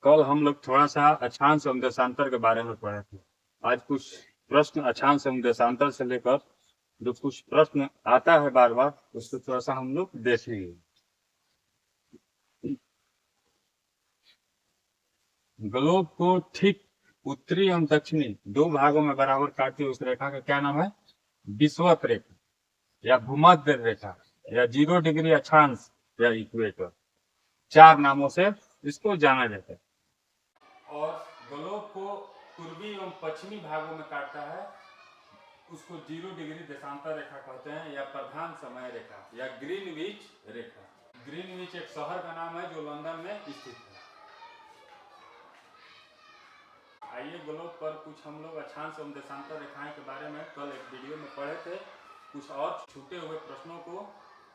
कल हम लोग थोड़ा सा अक्षांश एवं देशांतर के बारे में पढ़े थे। आज कुछ प्रश्न अक्षांश एवं देशांतर से लेकर जो कुछ प्रश्न आता है बार बार उसको थोड़ा सा हम लोग देखेंगे। ग्लोब को ठीक उत्तरी एवं दक्षिणी दो भागों में बराबर काटती उस रेखा का क्या नाम है? विषुवत रेखा या भूमध्य रेखा या 0 डिग्री अक्षांश या इक्वेटर, चार नामों से इसको जाना जाता है। और ग्लोब को पूर्वी एवं पश्चिमी भागों में काटता है, उसको 0 डिग्री देशांतर रेखा कहते हैं या प्रधान समय रेखा या ग्रीनविच रेखा। ग्रीनविच एक शहर का नाम है जो लंदन में स्थित है। आइए ग्लोब पर कुछ हम लोग अक्षांश एवं देशांतर रेखाएं के बारे में कल एक वीडियो में पढ़े थे, कुछ और छूटे हुए प्रश्नों को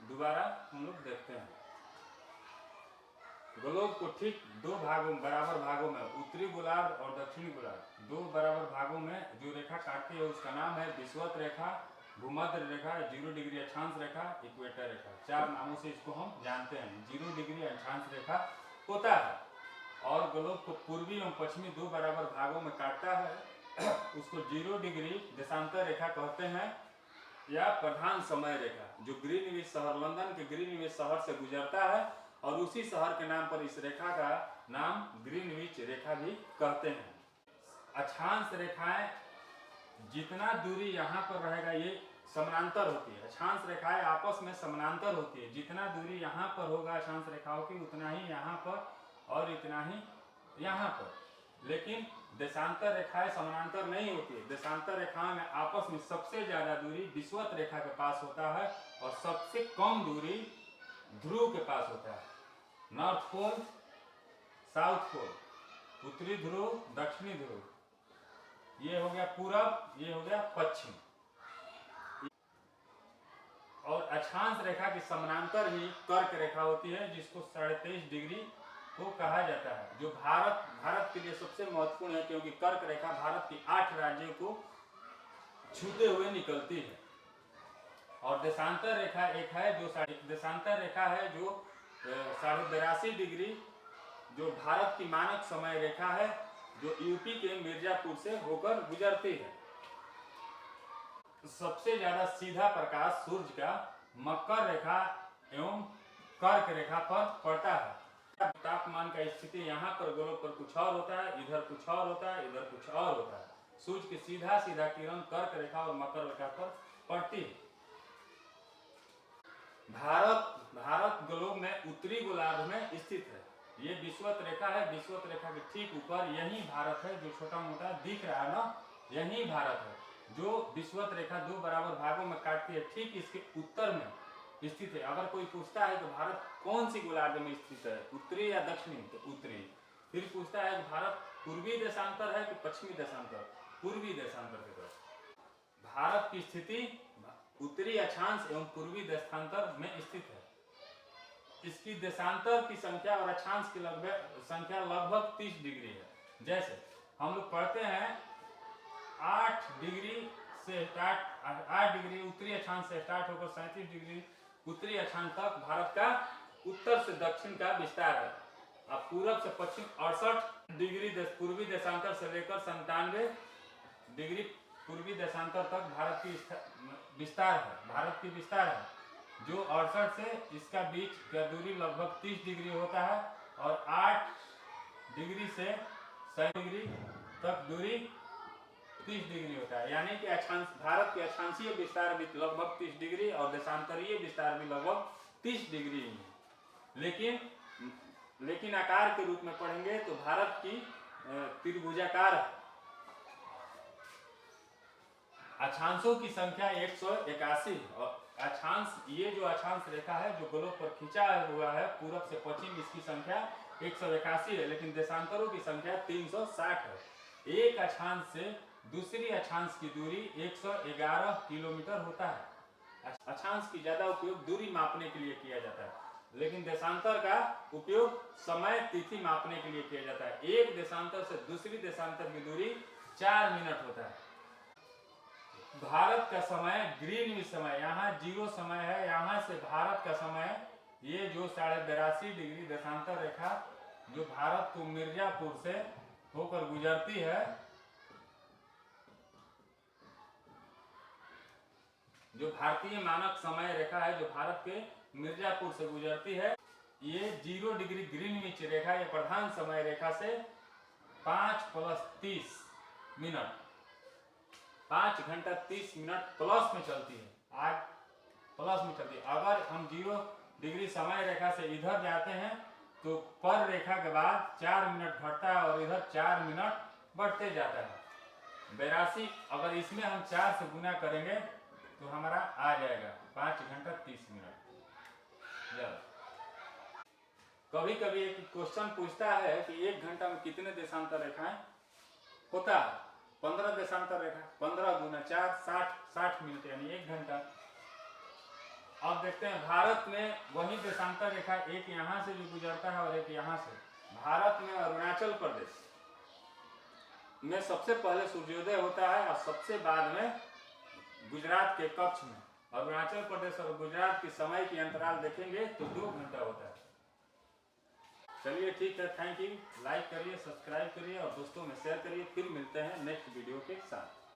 दोबारा हम लोग देखते हैं। ग्लोब को ठीक दो भागों बराबर भागों में, उत्तरी गोलार्ध और दक्षिणी गोलार्ध दो बराबर भागों में जो रेखा काटती है उसका नाम है विषुवत रेखा, भूमध्य रेखा, 0 डिग्री अक्षांश रेखा, इक्वेटर रेखा। चार नामों से इसको हम जानते हैं। 0 डिग्री अक्षांश रेखा होता है और ग्लोब को पूर्वी एवं पश्चिमी दो बराबर भागों में काटता है, उसको 0 डिग्री देशांतर रेखा कहते हैं या प्रधान समय रेखा, जो ग्रीनविच शहर, लंदन के ग्रीनविच शहर से गुजरता है और उसी शहर के नाम पर इस रेखा का नाम ग्रीनविच रेखा भी कहते हैं। अक्षांश रेखाएं जितना दूरी यहाँ पर रहेगा ये समानांतर होती है। अक्षांश रेखाएं आपस में समानांतर होती है। जितना दूरी यहाँ पर होगा अक्षांश रेखाओं की उतना ही यहाँ पर और इतना ही यहाँ पर। लेकिन देशांतर रेखाएं समानांतर नहीं होती है। देशांतर रेखाओं में आपस में सबसे ज्यादा दूरी विषुवत रेखा के पास होता है और सबसे कम दूरी ध्रुव के पास होता है। नॉर्थ पोल, साउथ पोल, उत्तरी ध्रुव, दक्षिणी ध्रुव, ये हो गया पूरब, ये हो गया पश्चिम। और अक्षांश रेखा की समानांतर ही कर्क रेखा होती है जिसको 23.5 डिग्री को कहा जाता है, जो भारत के लिए सबसे महत्वपूर्ण है क्योंकि कर्क रेखा भारत की 8 राज्यों को छूते हुए निकलती है। और देशांतर रेखा एक है जो देशांतर रेखा है जो 82.5 डिग्री, जो भारत की मानक समय रेखा है, जो यूपी के मिर्जापुर से होकर गुजरती है। सबसे ज्यादा सीधा प्रकाश सूर्य का मकर रेखा एवं कर्क रेखा पर पड़ता है। तापमान का स्थिति यहाँ पर ग्लोब पर कुछ और होता है, इधर कुछ और होता है, इधर कुछ और होता है। सूर्य की सीधा सीधा किरण कर्क रेखा और मकर रेखा पर पड़ती है। भारत ग्लोब में उत्तरी गोलार्ध में स्थित है। ये विषुवत रेखा है। विषुवत रेखा के ठीक ऊपर यही भारत है, जो छोटा मोटा दिख रहा है ना, यही भारत है जो विषुवत रेखा दो बराबर भागों में काटती है। ठीक इसके उत्तर में स्थित है। अगर कोई पूछता है कि भारत कौन सी गोलार्ध में स्थित है, उत्तरी या दक्षिणी, तो उत्तरी। फिर पूछता है कि भारत पूर्वी देशांतर है कि पश्चिमी देशांतर, पूर्वी देशांतर की तरफ। भारत की स्थिति उत्तरी अक्षांश एवं पूर्वी देशांतर में स्थित है। इसकी देशांतर की संख्या और अक्षांश की संख्या लगभग 30 डिग्री है। जैसे हम लोग पढ़ते हैं 8 डिग्री से स्टार्ट, 8 डिग्री उत्तरी अक्षांश से स्टार्ट होकर 37 डिग्री उत्तरी अक्षांश तक भारत का उत्तर से दक्षिण का विस्तार है। अब पूरब से पश्चिम 68 डिग्री पूर्वी देशांतर से लेकर 97 डिग्री पूर्वी देशांतर तक भारत की विस्तार है, भारत की विस्तार है, जो 68 से इसका बीच का दूरी लगभग 30 डिग्री होता है और 8 डिग्री से 100 डिग्री तक दूरी 30 डिग्री होता है। यानी कि अक्षांश, भारत के अक्षांशीय विस्तार भी लगभग 30 डिग्री और देशांतरीय विस्तार भी लगभग 30 डिग्री है। लेकिन आकार के रूप में पढ़ेंगे तो भारत की त्रिभुजाकार है। अक्षांशों की संख्या 181 और अक्षांश, ये जो अक्षांश रेखा है जो ग्लोब पर खींचा हुआ है पूरब से पश्चिम, इसकी संख्या 181 है, लेकिन देशांतरों की संख्या 360 है। एक अक्षांश से दूसरी अक्षांश की दूरी 111 किलोमीटर होता है। अक्षांश की ज्यादा उपयोग दूरी मापने के लिए किया जाता है, लेकिन देशांतर का उपयोग समय तिथि मापने के लिए किया जाता है। एक देशांतर से दूसरी देशांतर की दूरी 4 मिनट होता है। भारत का समय ग्रीनविच समय, यहाँ 0 समय है, यहाँ से भारत का समय, ये जो 82.5 डिग्री देशांतर रेखा जो भारत को मिर्जापुर से होकर गुजरती है, जो भारतीय मानक समय रेखा है जो भारत के मिर्जापुर से गुजरती है, ये 0 डिग्री ग्रीनविच रेखा, ये प्रधान समय रेखा से 5 + 30 मिनट 5 घंटा 30 मिनट प्लस में चलती है। आज प्लस में चलती है। अगर हम 0 डिग्री समय रेखा से इधर जाते हैं तो पर रेखा के बाद 4 मिनट घटता है और इधर 4 मिनट बढ़ते जाता है। 82, अगर इसमें हम 4 से गुना करेंगे तो हमारा आ जाएगा 5 घंटा 30 मिनट। कभी कभी एक क्वेश्चन पूछता है कि 1 घंटा में कितने देशांतर रेखाएं होता है? 15 देशांतर रेखा, 15 × 4 60 मिनट यानी 1 घंटा। अब देखते हैं भारत में वही देशांतर रेखा, एक यहाँ से जो गुजरता है और एक यहाँ से। भारत में अरुणाचल प्रदेश में सबसे पहले सूर्योदय होता है और सबसे बाद में गुजरात के कच्छ में। अरुणाचल प्रदेश और गुजरात की समय की अंतराल देखेंगे तो 2 घंटा होता है। चलिए ठीक है, थैंक यू। लाइक करिए, सब्सक्राइब करिए और दोस्तों में शेयर करिए। फिर मिलते हैं नेक्स्ट वीडियो के साथ।